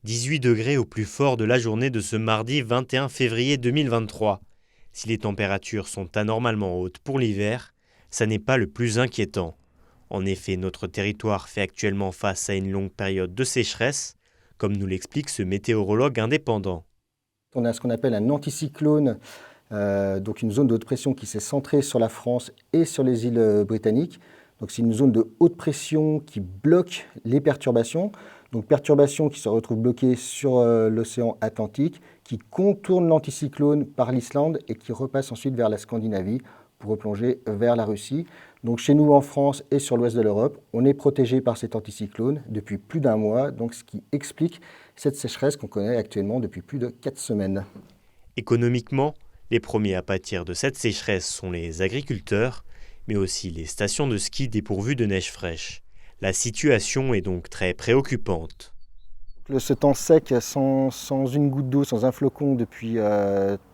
18 degrés au plus fort de la journée de ce mardi 21 février 2023. Si les températures sont anormalement hautes pour l'hiver, ça n'est pas le plus inquiétant. En effet, notre territoire fait actuellement face à une longue période de sécheresse, comme nous l'explique ce météorologue indépendant. On a ce qu'on appelle un anticyclone, donc une zone de haute pression qui s'est centrée sur la France et sur les îles britanniques. Donc c'est une zone de haute pression qui bloque les perturbations. Donc perturbations qui se retrouvent bloquées sur l'océan Atlantique, qui contournent l'anticyclone par l'Islande et qui repassent ensuite vers la Scandinavie pour replonger vers la Russie. Donc chez nous en France et sur l'ouest de l'Europe, on est protégé par cet anticyclone depuis plus d'un mois, donc ce qui explique cette sécheresse qu'on connaît actuellement depuis plus de 4 semaines. Économiquement, les premiers à pâtir de cette sécheresse sont les agriculteurs, mais aussi les stations de ski dépourvues de neige fraîche. La situation est donc très préoccupante. Ce temps sec, sans une goutte d'eau, sans un flocon depuis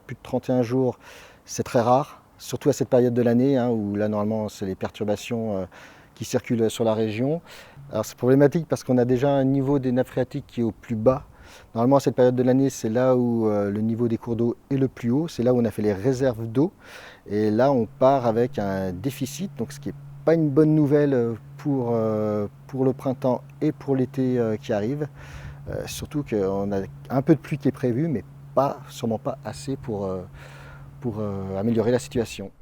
plus de 31 jours, c'est très rare, surtout à cette période de l'année, où là normalement c'est les perturbations qui circulent sur la région. Alors c'est problématique parce qu'on a déjà un niveau des nappes phréatiques qui est au plus bas. Normalement à cette période de l'année, c'est là où le niveau des cours d'eau est le plus haut, c'est là où on a fait les réserves d'eau. Et là on part avec un déficit, donc ce qui n'est pas une bonne nouvelle pour le printemps et pour l'été qui arrive. Surtout qu'on a un peu de pluie qui est prévue, mais sûrement pas assez pour améliorer la situation.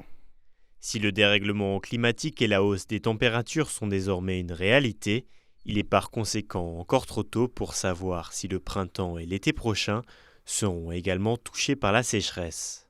Si le dérèglement climatique et la hausse des températures sont désormais une réalité, il est par conséquent encore trop tôt pour savoir si le printemps et l'été prochains seront également touchés par la sécheresse.